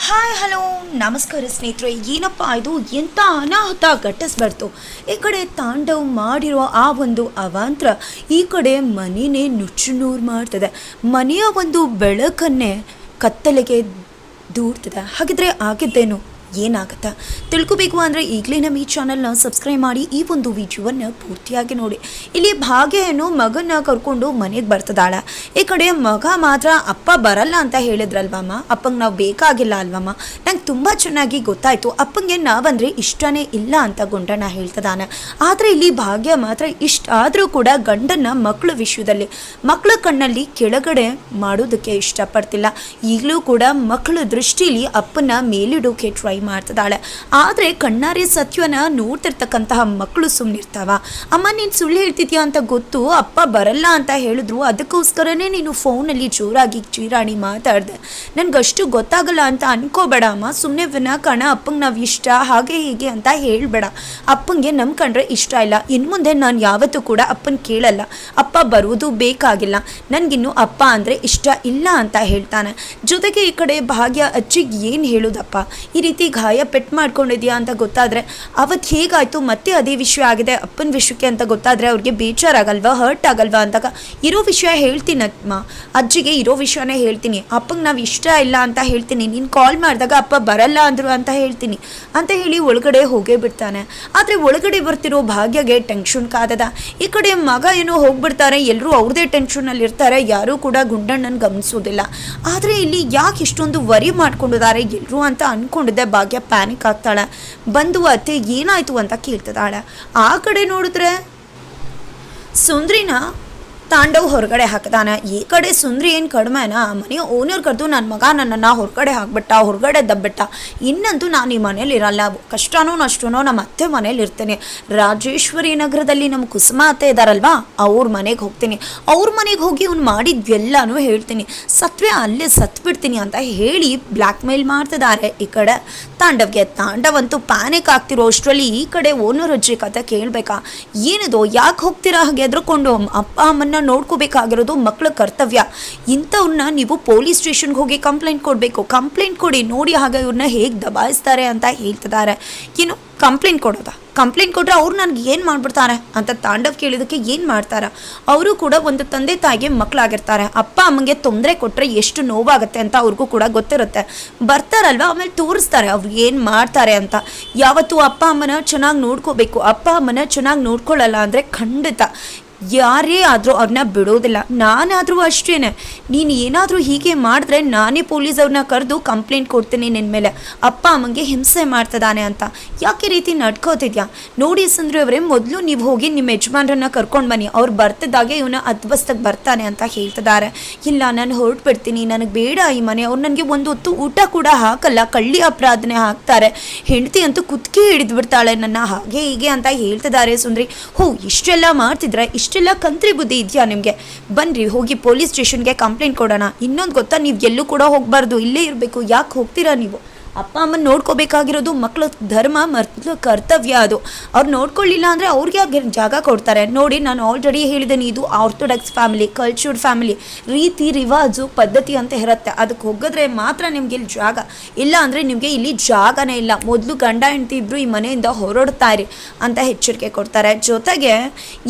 Hi hello ನಮಸ್ಕಾರ ಸ್ನೇಹಿತರೆ. ಏನಪ್ಪ ಇದು ಎಂಥ ಅನಾಹುತ ಘಟಿಸ್ಬಾರ್ದು. ಈ ಕಡೆ ತಾಂಡವ್ ಮಾಡಿರೋ ಆ ಒಂದು ಅವಾಂತರ ಈ ಕಡೆ ಮನೆಯೇ ನುಚ್ಚು ನೂರು ಮಾಡ್ತದೆ. ಮನೆಯ ಒಂದು ಬೆಳಕನ್ನೇ ಕತ್ತಲೆಗೆ ದೂಡ್ತದೆ. ಹಾಗಿದ್ರೆ ಆಗಿದ್ದೇನು, ಏನಾಗುತ್ತಾ ತಿಳ್ಕೊಬೇಕು ಅಂದರೆ ಈಗಲೇ ನಮ್ಮ ಈ ಚಾನಲ್ನ ಸಬ್ಸ್ಕ್ರೈಬ್ ಮಾಡಿ ಈ ಒಂದು ವಿಡಿಯೋವನ್ನು ಪೂರ್ತಿಯಾಗಿ ನೋಡಿ. ಇಲ್ಲಿ ಭಾಗ್ಯನು ಮಗನ ಕರ್ಕೊಂಡು ಮನೆಗೆ ಬರ್ತದಾಳ. ಈ ಕಡೆ ಮಗ ಮಾತ್ರ ಅಪ್ಪ ಬರಲ್ಲ ಅಂತ ಹೇಳಿದ್ರಲ್ವಮ್ಮ, ಅಪ್ಪಂಗೆ ನಾವು ಬೇಕಾಗಿಲ್ಲ ಅಲ್ವಮ್ಮ, ನಂಗೆ ತುಂಬ ಚೆನ್ನಾಗಿ ಗೊತ್ತಾಯಿತು, ಅಪ್ಪಂಗೆ ನಾವಂದರೆ ಇಷ್ಟನೇ ಇಲ್ಲ ಅಂತ ಗುಂಡಣ್ಣ ಹೇಳ್ತದಾನೆ. ಆದರೆ ಇಲ್ಲಿ ಭಾಗ್ಯ ಮಾತ್ರ ಇಷ್ಟ ಆದರೂ ಕೂಡ ಗಂಡನ ಮಕ್ಕಳ ವಿಷಯದಲ್ಲಿ ಮಕ್ಕಳ ಕಣ್ಣಲ್ಲಿ ಕೆಳಗಡೆ ಮಾಡೋದಕ್ಕೆ ಇಷ್ಟಪಡ್ತಿಲ್ಲ. ಈಗಲೂ ಕೂಡ ಮಕ್ಕಳ ದೃಷ್ಟಿಲಿ ಅಪ್ಪನ ಮೇಲಿಡೋಕೆ ಟ್ರೈ ಮಾಡ್ತಿದ್ದಾಳೆ. ಆದರೆ ಕಣ್ಣಾರೆ ಸತ್ಯವನ್ನ ನೋಡ್ತಿರ್ತಕ್ಕಂತಹ ಮಕ್ಕಳು ಸುಮ್ಮನಿರ್ತಾವ. ಅಮ್ಮ ನೀನು ಸುಳ್ಳು ಹೇಳ್ತಿದ್ಯಾ ಅಂತ ಗೊತ್ತು, ಅಪ್ಪ ಬರಲ್ಲ ಅಂತ ಹೇಳಿದ್ರು, ಅದಕ್ಕೋಸ್ಕರನೇ ನೀನು ಫೋನಲ್ಲಿ ಜೋರಾಗಿ ಚೀರಾಣಿ ಮಾತಾಡಿದೆ, ನನಗಷ್ಟು ಗೊತ್ತಾಗಲ್ಲ ಅಂತ ಅನ್ಕೋಬೇಡ ಅಮ್ಮ, ಸುಮ್ಮನೆ ವಿನಾಕಾರಣ ಅಪ್ಪಂಗೆ ನಾವು ಇಷ್ಟ ಹಾಗೆ ಹೀಗೆ ಅಂತ ಹೇಳಬೇಡ. ಅಪ್ಪಂಗೆ ನಮ್ಮ ಕಂಡ್ರೆ ಇಷ್ಟ ಇಲ್ಲ, ಇನ್ನು ಮುಂದೆ ನಾನು ಯಾವತ್ತೂ ಕೂಡ ಅಪ್ಪನ ಕೇಳಲ್ಲ, ಅಪ್ಪ ಬರುವುದು ಬೇಕಾಗಿಲ್ಲ, ನನಗಿನ್ನು ಅಪ್ಪ ಅಂದರೆ ಇಷ್ಟ ಇಲ್ಲ ಅಂತ ಹೇಳ್ತಾನೆ. ಜೊತೆಗೆ ಈ ಕಡೆ ಭಾಗ್ಯ ಅಜ್ಜಿಗೆ ಏನು ಹೇಳೋದಪ್ಪ, ಈ ರೀತಿ ಗಾಯ ಪೆಟ್ಟು ಮಾಡ್ಕೊಂಡಿದ್ಯಾ ಅಂತ ಗೊತ್ತಾದರೆ, ಅವತ್ತು ಹೇಗಾಯಿತು ಮತ್ತೆ ಅದೇ ವಿಷಯ ಆಗಿದೆ ಅಪ್ಪನ ವಿಷಯಕ್ಕೆ ಅಂತ ಗೊತ್ತಾದರೆ ಅವ್ರಿಗೆ ಬೇಜಾರಾಗಲ್ವಾ, ಹರ್ಟ್ ಆಗಲ್ವಾ ಅಂದಾಗ ಇರೋ ವಿಷಯ ಹೇಳ್ತೀನಿ ಅಮ್ಮ, ಅಜ್ಜಿಗೆ ಇರೋ ವಿಷಯನೇ ಹೇಳ್ತೀನಿ, ಅಪ್ಪಂಗೆ ನಾವು ಇಷ್ಟ ಇಲ್ಲ ಅಂತ ಹೇಳ್ತೀನಿ, ನೀನು ಕಾಲ್ ಮಾಡಿದಾಗ ಅಪ್ಪ ಬರಲ್ಲ ಅಂದರು ಅಂತ ಹೇಳ್ತೀನಿ ಅಂತ ಹೇಳಿ ಒಳಗಡೆ ಹೋಗೇ ಬಿಡ್ತಾನೆ. ಆದರೆ ಒಳಗಡೆ ಬರ್ತಿರೋ ಭಾಗ್ಯಗೆ ಟೆನ್ಷನ್ ಕಾದದ. ಈ ಕಡೆ ಮಗ ಏನೋ ಹೋಗ್ಬಿಡ್ತಾರೆ, ಎಲ್ಲರೂ ಅವ್ರದೇ ಟೆನ್ಷನಲ್ಲಿ ಇರ್ತಾರೆ, ಯಾರೂ ಕೂಡ ಗುಂಡಣ್ಣನ ಗಮನಿಸೋದಿಲ್ಲ. ಆದರೆ ಇಲ್ಲಿ ಯಾಕೆ ಇಷ್ಟೊಂದು ವರಿ ಮಾಡ್ಕೊಂಡಿದ್ದಾರೆ ಎಲ್ಲರೂ ಅಂತ ಅಂದ್ಕೊಂಡಿದ್ದೆ. ಭಾಗ್ಯ ಪ್ಯಾನಿಕ್ ಆಗ್ತಾಳೆ. ಬಂದು ಅತ್ತೆ ಏನಾಯ್ತು ಅಂತ ಕೇಳ್ತಿದ್ದಾಳೆ. ಆ ಕಡೆ ನೋಡಿದ್ರೆ ಸುಂದ್ರಿನ ತಾಂಡವ್ ಹೊರಗಡೆ ಹಾಕಿದಾನೆ. ಈ ಕಡೆ ಸುಂದ್ರಿ ಏನು ಕಡಿಮೆನಾ, ಮನೆಯ ಓನರ್ ಕರೆದು ನನ್ನ ಮಗ ನನ್ನನ್ನು ಹೊರಗಡೆ ಹಾಕ್ಬಿಟ್ಟ, ಹೊರಗಡೆ ದಬ್ಬಿಟ್ಟ, ಇನ್ನಂತೂ ನಾನು ಈ ಮನೇಲಿ ಇರಲ್ಲ, ಕಷ್ಟನೋ ನಷ್ಟನೋ ನಮ್ಮ ಅತ್ತೆ ಮನೇಲಿ ಇರ್ತೇನೆ, ರಾಜೇಶ್ವರಿ ನಗರದಲ್ಲಿ ನಮ್ಮ ಕುಸುಮ ಅತ್ತೆ ಇದ್ದಾರಲ್ವಾ ಅವ್ರ ಮನೆಗೆ ಹೋಗ್ತೀನಿ, ಅವ್ರ ಮನೆಗೆ ಹೋಗಿ ಅವ್ನು ಮಾಡಿದ್ವೆಲ್ಲನೂ ಹೇಳ್ತೀನಿ, ಸತ್ವೆ ಅಲ್ಲೇ ಸತ್ಬಿಡ್ತೀನಿ ಅಂತ ಹೇಳಿ ಬ್ಲ್ಯಾಕ್ ಮೇಲ್ ಮಾಡ್ತಿದ್ದಾರೆ. ಈ ಕಡೆ ತಾಂಡವ್ಗೆ ತಾಂಡವಂತೂ ಪ್ಯಾನಿಕ್ ಆಗ್ತಿರೋ ಅಷ್ಟರಲ್ಲಿ ಈ ಕಡೆ ಓನರ್ ಅಜ್ಜಿ ಕತೆ ಕೇಳಬೇಕಾ, ಏನಿದು ಯಾಕೆ ಹೋಗ್ತೀರಾ ಹಾಗೆ ಎದ್ರುಕೊಂಡು, ಅಪ್ಪ ಅಮ್ಮನ ನೋಡ್ಕೋಬೇಕಾಗಿರೋದು ಮಕ್ಕಳ ಕರ್ತವ್ಯ, ಇಂಥವ್ರನ್ನ ನೀವು ಪೊಲೀಸ್ ಸ್ಟೇಷನ್ಗೆ ಹೋಗಿ ಕಂಪ್ಲೇಂಟ್ ಕೊಡಬೇಕು, ಕಂಪ್ಲೇಂಟ್ ಕೊಡಿ, ನೋಡಿ ಹಾಗೆ ಇವ್ರನ್ನ ಹೇಗೆ ದಬಾಯಿಸ್ತಾರೆ ಅಂತ ಹೇಳ್ತಿದ್ದಾರೆ. ಏನು ಕಂಪ್ಲೇಂಟ್ ಕೊಡೋದಾ, ಕಂಪ್ಲೇಂಟ್ ಕೊಟ್ಟರೆ ಅವ್ರು ನನಗೆ ಏನು ಮಾಡಿಬಿಡ್ತಾರೆ ಅಂತ ತಾಂಡವ್ ಕೇಳಿದಕ್ಕೆ ಏನು ಮಾಡ್ತಾರೆ, ಅವರು ಕೂಡ ಒಂದು ತಂದೆ ತಾಯಿಗೆ ಮಕ್ಕಳಾಗಿರ್ತಾರೆ, ಅಪ್ಪ ಅಮ್ಮಂಗೆ ತೊಂದರೆ ಕೊಟ್ಟರೆ ಎಷ್ಟು ನೋವಾಗುತ್ತೆ ಅಂತ ಅವ್ರಿಗೂ ಕೂಡ ಗೊತ್ತಿರುತ್ತೆ, ಬರ್ತಾರಲ್ವ ಆಮೇಲೆ ತೋರಿಸ್ತಾರೆ ಅವ್ರು ಏನು ಮಾಡ್ತಾರೆ ಅಂತ. ಯಾವತ್ತೂ ಅಪ್ಪ ಅಮ್ಮನ ಚೆನ್ನಾಗಿ ನೋಡ್ಕೋಬೇಕು, ಅಪ್ಪ ಅಮ್ಮನ ಚೆನ್ನಾಗಿ ನೋಡ್ಕೊಳ್ಳಲ್ಲ ಅಂದರೆ ಖಂಡಿತ ಯಾರೇ ಆದರೂ ಅವ್ರನ್ನ ಬಿಡೋದಿಲ್ಲ. ನಾನಾದರೂ ಅಷ್ಟೇ, ನೀನು ಏನಾದರೂ ಹೀಗೆ ಮಾಡಿದ್ರೆ ನಾನೇ ಪೊಲೀಸವ್ರನ್ನ ಕರೆದು ಕಂಪ್ಲೇಂಟ್ ಕೊಡ್ತೀನಿ ನಿನ್ನ ಮೇಲೆ, ಅಪ್ಪ ಅಮ್ಮಂಗೆ ಹಿಂಸೆ ಮಾಡ್ತದಾನೆ ಅಂತ. ಯಾಕೆ ರೀತಿ ನಡ್ಕೋತಿದ್ಯಾ ನೋಡಿ ಸುಂದ್ರಿ ಅವರೇ, ಮೊದಲು ನೀವು ಹೋಗಿ ನಿಮ್ಮ ಯಜಮಾನ್ರನ್ನ ಕರ್ಕೊಂಡು ಬನ್ನಿ, ಅವ್ರು ಬರ್ತಿದ್ದಾಗೆ ಇವನ್ನ ಅದ್ವಸ್ತಕ್ಕೆ ಬರ್ತಾನೆ ಅಂತ ಹೇಳ್ತಿದ್ದಾರೆ. ಇಲ್ಲ ನಾನು ಹೊರಟ್ಬಿಡ್ತೀನಿ, ನನಗೆ ಬೇಡ ಈ ಮನೆ, ಅವ್ರು ನನಗೆ ಒಂದು ಹೊತ್ತು ಊಟ ಕೂಡ ಹಾಕಲ್ಲ, ಕಳ್ಳಿ ಅಪರಾಧನೆ ಹಾಕ್ತಾರೆ, ಹೆಂಡತಿ ಅಂತೂ ಕುತ್ತಿಗೆ ಹಿಡಿದು ಬಿಡ್ತಾಳೆ ನನ್ನ, ಹಾಗೆ ಹೀಗೆ ಅಂತ ಹೇಳ್ತಿದ್ದಾರೆ. ಸುಂದ್ರಿ ಹೋ ಇಷ್ಟೆಲ್ಲ ಮಾಡ್ತಿದ್ರೆ, ಇಷ್ಟೆಲ್ಲ ಕಂತ್ರಿ ಬುದ್ಧಿ ಇದೆಯಾ ನಿಮಗೆ, ಬನ್ನಿರಿ ಹೋಗಿ ಪೊಲೀಸ್ ಸ್ಟೇಷನ್ಗೆ ಕಂಪ್ಲೇಂಟ್ ಕೊಡೋಣ. ಇನ್ನೊಂದು ಗೊತ್ತಾ, ನೀವು ಎಲ್ಲೂ ಕೂಡ ಹೋಗಬಾರ್ದು, ಇಲ್ಲೇ ಇರಬೇಕು. ಯಾಕೆ ಹೋಗ್ತೀರಾ ನೀವು, ಅಪ್ಪ ಅಮ್ಮನ ನೋಡ್ಕೋಬೇಕಾಗಿರೋದು ಮಕ್ಕಳ ಧರ್ಮ ಮತ್ತು ಕರ್ತವ್ಯ, ಅದು ಅವ್ರು ನೋಡ್ಕೊಳ್ಳಿಲ್ಲ ಅಂದರೆ ಅವ್ರಿಗೆ ಜಾಗ ಕೊಡ್ತಾರೆ. ನೋಡಿ ನಾನು ಆಲ್ರೆಡಿ ಹೇಳಿದ್ದೀನಿ, ಇದು ಆರ್ಥೋಡಾಕ್ಸ್ ಫ್ಯಾಮಿಲಿ, ಕಲ್ಚರ್ಡ್ ಫ್ಯಾಮಿಲಿ, ರೀತಿ ರಿವಾಜು ಪದ್ಧತಿ ಅಂತ ಇರುತ್ತೆ, ಅದಕ್ಕೆ ಹೋಗಿದ್ರೆ ಮಾತ್ರ ನಿಮ್ಗೆ ಇಲ್ಲಿ ಜಾಗ, ಇಲ್ಲ ಅಂದರೆ ನಿಮಗೆ ಇಲ್ಲಿ ಜಾಗನೇ ಇಲ್ಲ, ಮೊದಲು ಗಂಡ ಹೆಂಡತಿ ಇಬ್ಬರು ಈ ಮನೆಯಿಂದ ಹೊರಡ್ತಾ ಇರಿ ಅಂತ ಎಚ್ಚರಿಕೆ ಕೊಡ್ತಾರೆ. ಜೊತೆಗೆ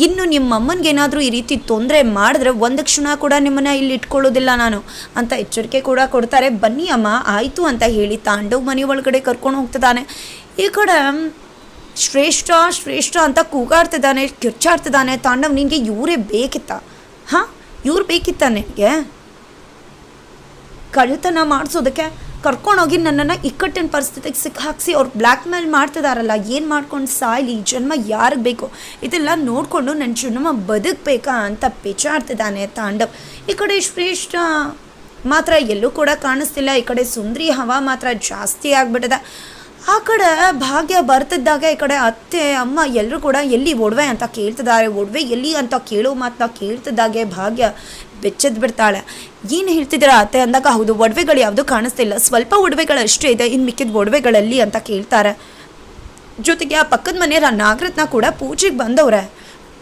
ಇನ್ನು ನಿಮ್ಮ ಅಮ್ಮನಿಗೇನಾದರೂ ಈ ರೀತಿ ತೊಂದರೆ ಮಾಡಿದ್ರೆ ಒಂದು ಕ್ಷಣ ಕೂಡ ನಿಮ್ಮನ್ನು ಇಲ್ಲಿ ಇಟ್ಕೊಳ್ಳೋದಿಲ್ಲ ನಾನು ಅಂತ ಎಚ್ಚರಿಕೆ ಕೂಡ ಕೊಡ್ತಾರೆ. ಬನ್ನಿ ಅಮ್ಮ ಆಯಿತು ಅಂತ ಹೇಳಿ ತಾಂಡವ್ ಮನೆ ಒಳಗಡೆ ಕರ್ಕೊಂಡು ಹೋಗ್ತಿದ್ದಾನೆ. ಈ ಕಡೆ ಶ್ರೇಷ್ಠ ಶ್ರೇಷ್ಠ ಅಂತ ಕೂಗಾಡ್ತಿದ್ದಾನೆ, ಕಿರ್ಚಾಡ್ತಿದ್ದಾನೆ. ತಾಂಡವ್ ನಿನಗೆ ಇವರೇ ಬೇಕಿತ್ತ, ಹಾಂ ಇವ್ರು ಬೇಕಿತ್ತ ನಿನಗೆ ಕಳ್ಳತನ ಮಾಡಿಸೋದಕ್ಕೆ, ಕರ್ಕೊಂಡೋಗಿ ನನ್ನನ್ನು ಇಕ್ಕಟ್ಟಿನ ಪರಿಸ್ಥಿತಿಗೆ ಸಿಕ್ಕಾಕ್ಸಿ ಅವ್ರು ಬ್ಲ್ಯಾಕ್ ಮೇಲ್ ಮಾಡ್ತಿದಾರಲ್ಲ, ಏನು ಮಾಡ್ಕೊಂಡು ಸಾಯ್ಲಿ, ಜನ್ಮ ಯಾರಿಗೆ ಬೇಕು, ಇದೆಲ್ಲ ನೋಡಿಕೊಂಡು ನನ್ನ ಜನ್ಮ ಬದುಕಬೇಕಾ ಅಂತ ಪೇಚಾಡ್ತಿದ್ದಾನೆ ತಾಂಡವ್. ಈ ಕಡೆ ಶ್ರೇಷ್ಠ ಮಾತ್ರ ಎಲ್ಲೂ ಕೂಡ ಕಾಣಿಸ್ತಿಲ್ಲ. ಈ ಕಡೆ ಸುಂದ್ರಿ ಹವಾ ಮಾತ್ರ ಜಾಸ್ತಿ ಆಗಿಬಿಟ್ಟಿದೆ. ಆ ಕಡೆ ಭಾಗ್ಯ ಬರ್ತಿದ್ದಾಗ ಈ ಕಡೆ ಅತ್ತೆ ಅಮ್ಮ ಎಲ್ಲರೂ ಕೂಡ ಎಲ್ಲಿ ಒಡವೆ ಅಂತ ಕೇಳ್ತಿದ್ದಾರೆ, ಒಡವೆ ಎಲ್ಲಿ ಅಂತ ಕೇಳೋ ಮಾತನ್ನ ಕೇಳ್ತಿದ್ದಾಗೆ ಭಾಗ್ಯ ಬೆಚ್ಚದ್ ಬಿಡ್ತಾಳೆ. ಏನು ಹೇಳ್ತಿದ್ದೀರಾ ಅತ್ತೆ ಅಂದಾಗ, ಹೌದು ಒಡವೆಗಳು ಯಾವುದು ಕಾಣಿಸ್ತಿಲ್ಲ, ಸ್ವಲ್ಪ ಒಡವೆಗಳು ಅಷ್ಟೇ ಇದೆ, ಇನ್ನು ಮಿಕ್ಕಿದ ಒಡವೆಗಳಲ್ಲಿ ಅಂತ ಕೇಳ್ತಾರೆ. ಜೊತೆಗೆ ಆ ಪಕ್ಕದ ಮನೆಯವರ ನಾಗರತ್ನ ಕೂಡ ಪೂಜೆಗೆ ಬಂದವ್ರೆ.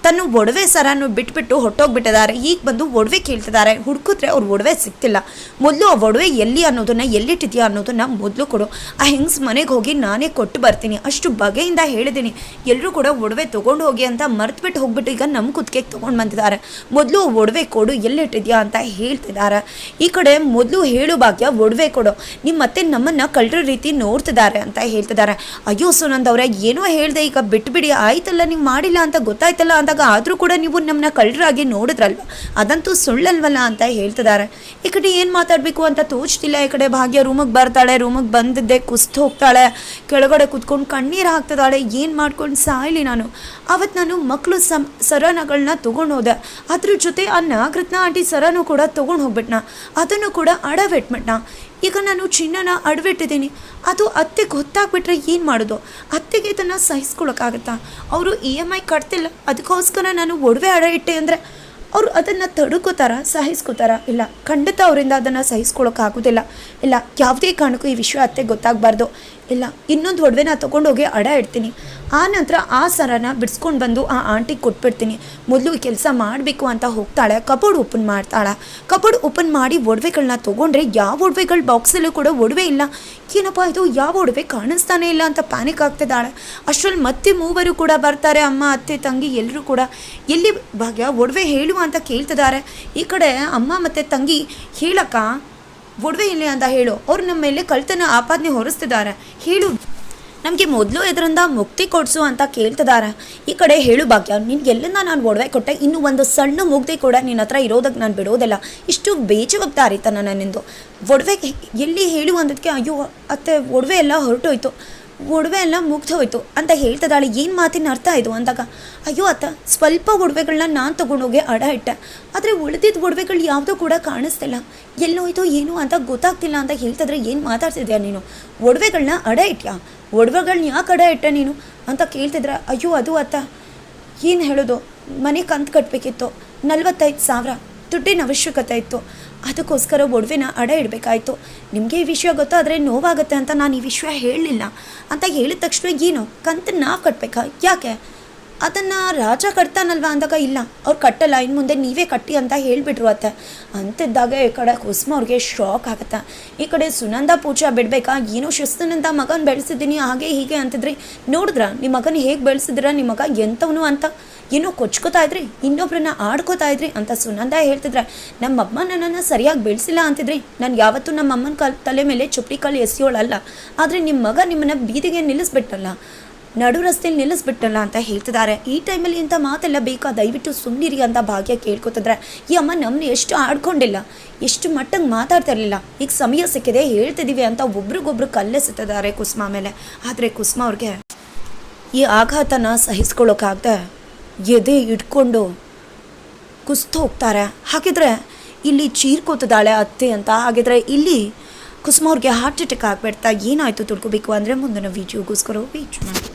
ತನ್ನ ಒಡವೆ ಸರನ್ನು ಬಿಟ್ಬಿಟ್ಟು ಹೊಟ್ಟೋಗ್ಬಿಟ್ಟಿದ್ದಾರೆ. ಈಗ ಬಂದು ಒಡವೆ ಕೇಳ್ತಿದ್ದಾರೆ. ಹುಡುಕಿದ್ರೆ ಅವ್ರ ಒಡವೆ ಸಿಗ್ತಿಲ್ಲ. ಮೊದಲು ಆ ಒಡವೆ ಎಲ್ಲಿ ಅನ್ನೋದನ್ನು, ಎಲ್ಲಿಟ್ಟಿದ್ಯಾ ಅನ್ನೋದನ್ನು ಮೊದಲು ಕೊಡು. ಆ ಹೆಂಗ್ಸ್ ಮನೆಗೆ ಹೋಗಿ ನಾನೇ ಕೊಟ್ಟು ಬರ್ತೀನಿ, ಅಷ್ಟು ಬಗೆಯಿಂದ ಹೇಳಿದ್ದೀನಿ. ಎಲ್ಲರೂ ಕೂಡ ಒಡವೆ ತೊಗೊಂಡು ಹೋಗಿ ಅಂತ ಮರೆತುಬಿಟ್ಟು ಹೋಗ್ಬಿಟ್ಟು ಈಗ ನಮ್ಮ ಕುತ್ತಿಗೆಗೆ ತೊಗೊಂಡು ಬಂದಿದ್ದಾರೆ. ಮೊದಲು ಒಡವೆ ಕೊಡು, ಎಲ್ಲಿಟ್ಟಿದ್ಯಾ ಅಂತ ಹೇಳ್ತಿದ್ದಾರೆ. ಈ ಕಡೆ ಮೊದಲು ಹೇಳು ಭಾಗ್ಯ, ಒಡವೆ ಕೊಡು, ನಿಮ್ಮ ಮತ್ತೆ ನಮ್ಮನ್ನು ಕಳ್ಳರ ರೀತಿ ನೋಡ್ತಿದ್ದಾರೆ ಅಂತ ಹೇಳ್ತಿದ್ದಾರೆ. ಅಯ್ಯೋ ಸುನಂದ್ ಅವರೇ, ಏನೋ ಹೇಳಿದೆ, ಈಗ ಬಿಟ್ಬಿಡಿ ಆಯ್ತಲ್ಲ, ನೀವು ಮಾಡಿಲ್ಲ ಅಂತ ಗೊತ್ತಾಯ್ತಲ್ಲ ಅಂದಾಗ ಆದರೂ ಕೂಡ ನೀವು ನಮ್ಮನ್ನ ಕಳ್ಳರಾಗಿ ನೋಡಿದ್ರಲ್ವ, ಅದಂತೂ ಸುಳ್ಳಲ್ವಲ್ಲ ಅಂತ ಹೇಳ್ತಿದ್ದಾರೆ. ಈ ಕಡೆ ಏನು ಮಾತಾಡಬೇಕು ಅಂತ ತೋಚ್ತಿಲ್ಲ. ಈ ಕಡೆ ಭಾಗ್ಯ ರೂಮಿಗೆ ಬರ್ತಾಳೆ. ರೂಮಿಗೆ ಬಂದಿದ್ದೆ ಕುಸ್ತು ಹೋಗ್ತಾಳೆ. ಕೆಳಗಡೆ ಕುತ್ಕೊಂಡು ಕಣ್ಣೀರು ಹಾಕ್ತಿದ್ದಾಳೆ. ಏನು ಮಾಡ್ಕೊಂಡು ಸಾಯಲಿ ನಾನು. ಅವತ್ತು ನಾನು ಮಕ್ಕಳು ಸರನಗಳನ್ನ ತೊಗೊಂಡು ಹೋದೆ. ಅದ್ರ ಜೊತೆ ಆ ನಾಗರತ್ನ ಆಂಟಿ ಸರನೂ ಕೂಡ ತೊಗೊಂಡು ಹೋಗ್ಬಿಟ್ನ. ಅದನ್ನು ಕೂಡ ಅಡವಿಟ್ಬಿಟ್ನ. ಈಗ ನಾನು ಚಿನ್ನನ ಅಡವಿಟ್ಟಿದ್ದೀನಿ. ಅದು ಅತ್ತೆಗೆ ಗೊತ್ತಾಗ್ಬಿಟ್ರೆ ಏನು ಮಾಡೋದು? ಅತ್ತೆಗೆ ಇದನ್ನು ಸಹಿಸ್ಕೊಳಕ್ಕಾಗತ್ತಾ? ಅವರು EMI ಕಟ್ತಿಲ್ಲ, ಅದಕ್ಕೋಸ್ಕರ ನಾನು ಒಡವೆ ಅಡ ಇಟ್ಟೆ ಅಂದರೆ ಅವರು ಅದನ್ನು ತಡ್ಕೋತಾರ, ಸಹಿಸ್ಕೋತಾರ? ಇಲ್ಲ, ಖಂಡಿತ ಅವರಿಂದ ಅದನ್ನು ಸಹಿಸ್ಕೊಳಕ್ಕಾಗೋದಿಲ್ಲ. ಇಲ್ಲ, ಯಾವುದೇ ಕಾರಣಕ್ಕೂ ಈ ವಿಷಯ ಅತ್ತೆಗೆ ಗೊತ್ತಾಗಬಾರ್ದು. ಇಲ್ಲ, ಇನ್ನೊಂದು ಒಡವೆನ ತೊಗೊಂಡೋಗಿ ಅಡ ಇಡ್ತೀನಿ. ಆ ನಂತರ ಆ ಸರನ ಬಿಡಿಸ್ಕೊಂಡು ಬಂದು ಆ ಆಂಟಿಗೆ ಕೊಟ್ಬಿಡ್ತೀನಿ. ಮೊದಲು ಈ ಕೆಲಸ ಮಾಡಬೇಕು ಅಂತ ಹೋಗ್ತಾಳೆ. ಕಬೋರ್ಡ್ ಓಪನ್ ಮಾಡ್ತಾಳೆ. ಕಬೋರ್ಡ್ ಓಪನ್ ಮಾಡಿ ಒಡವೆಗಳನ್ನ ತೊಗೊಂಡ್ರೆ ಯಾವ ಒಡವೆಗಳ ಬಾಕ್ಸಲ್ಲೂ ಕೂಡ ಒಡವೆ ಇಲ್ಲ. ಏನಪ್ಪ ಇದು, ಯಾವ ಒಡವೆ ಕಾಣಿಸ್ತಾನೆ ಇಲ್ಲ ಅಂತ ಪ್ಯಾನಿಕ್ ಆಗ್ತಿದ್ದಾಳೆ. ಅಷ್ಟರಲ್ಲಿ ಮತ್ತೆ ಮೂವರು ಕೂಡ ಬರ್ತಾರೆ. ಅಮ್ಮ, ಅತ್ತೆ, ತಂಗಿ ಎಲ್ಲರೂ ಕೂಡ. ಎಲ್ಲಿ ಭಾಗ್ಯ, ಒಡವೆ ಹೇಳು ಅಂತ ಕೇಳ್ತಿದ್ದಾರೆ. ಈ ಕಡೆ ಅಮ್ಮ ಮತ್ತು ತಂಗಿ, ಹೇಳಕ್ಕ ಒಡವೆ ಇಲ್ಲ ಅಂತ ಹೇಳು, ಅವ್ರು ನಮ್ಮ ಮೇಲೆ ಕಳ್ತನ ಆಪಾದನೆ ಹೊರಿಸ್ತಿದ್ದಾರೆ, ಹೇಳು, ನಮಗೆ ಮೊದಲು ಇದರಿಂದ ಮುಕ್ತಿ ಕೊಡಿಸು ಅಂತ ಕೇಳ್ತಿದ್ದಾರೆ. ಈ ಕಡೆ ಹೇಳು ಭಾಗ್ಯ, ನಿನ್ಗೆಲ್ಲಿಂದ ನಾನು ಒಡವೆ ಕೊಟ್ಟೆ, ಇನ್ನೂ ಒಂದು ಸಣ್ಣ ಮುಗ್ದೆ ಕೂಡ ನಿನ್ನ ಹತ್ರ ಇರೋದಕ್ಕೆ ನಾನು ಬಿಡೋದಿಲ್ಲ. ಇಷ್ಟು ಬೇಜವಾಬ್ದಾರಿತನ ನನ್ನಿಂದು. ಒಡವೆ ಎಲ್ಲಿ ಹೇಳು ಅಂದಕ್ಕೆ, ಅಯ್ಯೋ ಅತ್ತೆ, ಒಡವೆ ಎಲ್ಲ ಹೊರಟೋಯ್ತು, ಒಡವೆ ಎಲ್ಲ ಮುಗ್ದೋಯ್ತು ಅಂತ ಹೇಳ್ತಿದ್ದಾಳೆ. ಏನು ಮಾತಿನ ಅರ್ಥ ಇದು ಅಂದಾಗ, ಅಯ್ಯೋ ಅತ್ತ, ಸ್ವಲ್ಪ ಒಡವೆಗಳನ್ನ ನಾನು ತೊಗೊಂಡೋಗಿ ಅಡ ಇಟ್ಟೆ, ಆದರೆ ಉಳಿದಿದ್ದ ಒಡವೆಗಳು ಯಾವುದೂ ಕೂಡ ಕಾಣಿಸ್ತಿಲ್ಲ, ಎಲ್ಲೋಯ್ತು ಏನು ಅಂತ ಗೊತ್ತಾಗ್ತಿಲ್ಲ ಅಂತ ಹೇಳ್ತಿದ್ರೆ, ಏನು ಮಾತಾಡ್ತಿದ್ಯಾ ನೀನು? ಒಡವೆಗಳನ್ನ ಅಡ ಇಟ್ಯಾ? ಒಡವೆಗಳನ್ನ ಯಾಕೆ ಅಡ ಇಟ್ಟೆ ನೀನು ಅಂತ ಕೇಳ್ತಿದ್ರೆ, ಅಯ್ಯೋ ಅದು ಅತ್ತ, ಏನು ಹೇಳೋದು, ಮನೆ ಕಂತು ಕಟ್ಟಬೇಕಿತ್ತು, 45,000 ದುಡ್ಡಿನ ಅವಶ್ಯಕತೆ ಇತ್ತು, ಅದಕ್ಕೋಸ್ಕರ ಒಡವೆನ ಅಡ ಇಡಬೇಕಾಯ್ತು. ನಿಮಗೆ ಈ ವಿಷಯ ಗೊತ್ತಾದರೆ ನೋವಾಗುತ್ತೆ ಅಂತ ನಾನು ಈ ವಿಷಯ ಹೇಳಲಿಲ್ಲ ಅಂತ ಹೇಳಿದ ತಕ್ಷಣ, ಏನು ಕಂತನ್ನು ನಾವು ಕಟ್ಟಬೇಕಾ? ಯಾಕೆ? ಅದನ್ನು ರಾಜ ಕಟ್ತಾನಲ್ವ ಅಂದಾಗ, ಇಲ್ಲ ಅವ್ರು ಕಟ್ಟಲ್ಲ, ಇನ್ನು ಮುಂದೆ ನೀವೇ ಕಟ್ಟಿ ಅಂತ ಹೇಳಿಬಿಟ್ರು ಅತ್ತೆ ಅಂತಿದ್ದಾಗ ಈ ಕಡೆ ಕುಸುಮ ಅವ್ರಿಗೆ ಶಾಕ್ ಆಗುತ್ತೆ. ಈ ಕಡೆ ಸುನಂದ ಪೂಜಾ ಬಿಡಬೇಕಾ, ಏನೋ ಶಿಸ್ತನಿಂದ ಮಗನ ಬೆಳೆಸಿದ್ದೀನಿ ಹಾಗೆ ಹೀಗೆ ಅಂತಿದ್ರಿ, ನೋಡಿದ್ರ ನಿಮ್ಮ ಮಗನ ಹೇಗೆ ಬೆಳೆಸಿದ್ರ, ನಿಮ್ಮ ಮಗ ಎಂಥವನು ಅಂತ ಏನೋ ಕೊಚ್ಕೋತಾ ಇದ್ರಿ, ಇನ್ನೊಬ್ರನ್ನ ಆಡ್ಕೋತಾ ಇದ್ರಿ ಅಂತ ಸುನಂದ ಹೇಳ್ತಿದ್ರೆ, ನಮ್ಮಮ್ಮ ನನ್ನನ್ನು ಸರಿಯಾಗಿ ಬೆಳೆಸಿಲ್ಲ ಅಂತಿದ್ರಿ, ನಾನು ಯಾವತ್ತೂ ನಮ್ಮಮ್ಮನ ತಲೆ ಮೇಲೆ ಚುಪ್ಪಡಿ ಕಾಲು ಎಸೆಯೋಳಲ್ಲ, ಆದರೆ ನಿಮ್ಮ ಮಗ ನಿಮ್ಮನ್ನು ಬೀದಿಗೆ ನಿಲ್ಲಿಸ್ಬಿಟ್ಟಲ್ಲ, ನಡು ರಸ್ತೆಯಲ್ಲಿ ನಿಲ್ಲಿಸ್ಬಿಟ್ಟಲ್ಲ ಅಂತ ಹೇಳ್ತಿದ್ದಾರೆ. ಈ ಟೈಮಲ್ಲಿ ಇಂಥ ಮಾತೆಲ್ಲ ಬೇಕಾ, ದಯವಿಟ್ಟು ಸುಮ್ಮನಿರಿ ಅಂತ ಭಾಗ್ಯ ಕೇಳ್ಕೊತಿದ್ರೆ, ಈ ಅಮ್ಮ ನಮ್ಮನ್ನ ಎಷ್ಟು ಆಡ್ಕೊಂಡಿಲ್ಲ, ಎಷ್ಟು ಮಟ್ಟಂಗೆ ಮಾತಾಡ್ತಾ ಇರಲಿಲ್ಲ, ಈಗ ಸಮಯ ಸಿಕ್ಕಿದೆ ಹೇಳ್ತಿದ್ದೀವಿ ಅಂತ ಒಬ್ರಿಗೊಬ್ರು ಕಲ್ಲೆಸುತ್ತಿದ್ದಾರೆ ಕುಸುಮ ಮೇಲೆ. ಆದರೆ ಕುಸುಮ ಅವ್ರಿಗೆ ಈ ಆಘಾತನ ಸಹಿಸ್ಕೊಳ್ಳೋಕ್ಕಾಗದೆ ಎದೆ ಇಟ್ಕೊಂಡು ಕುಸ್ತು ಹೋಗ್ತಾರೆ. ಹಾಗಿದ್ರೆ ಇಲ್ಲಿ ಚೀರ್ಕೋತಿದ್ದಾಳೆ ಅತ್ತೆ ಅಂತ. ಹಾಗಿದ್ರೆ ಇಲ್ಲಿ ಕುಸುಮ ಅವ್ರಿಗೆ ಹಾರ್ಟ್ ಅಟ್ಯಾಕ್ ಆಗ್ಬಿಡ್ತಾ. ಏನಾಯಿತು ತಿಳ್ಕೊಬೇಕು ಅಂದರೆ ಮುಂದಿನ ವಿಡಿಯೋಗೋಸ್ಕರ ವೇಟ್ ಮಾಡಿ.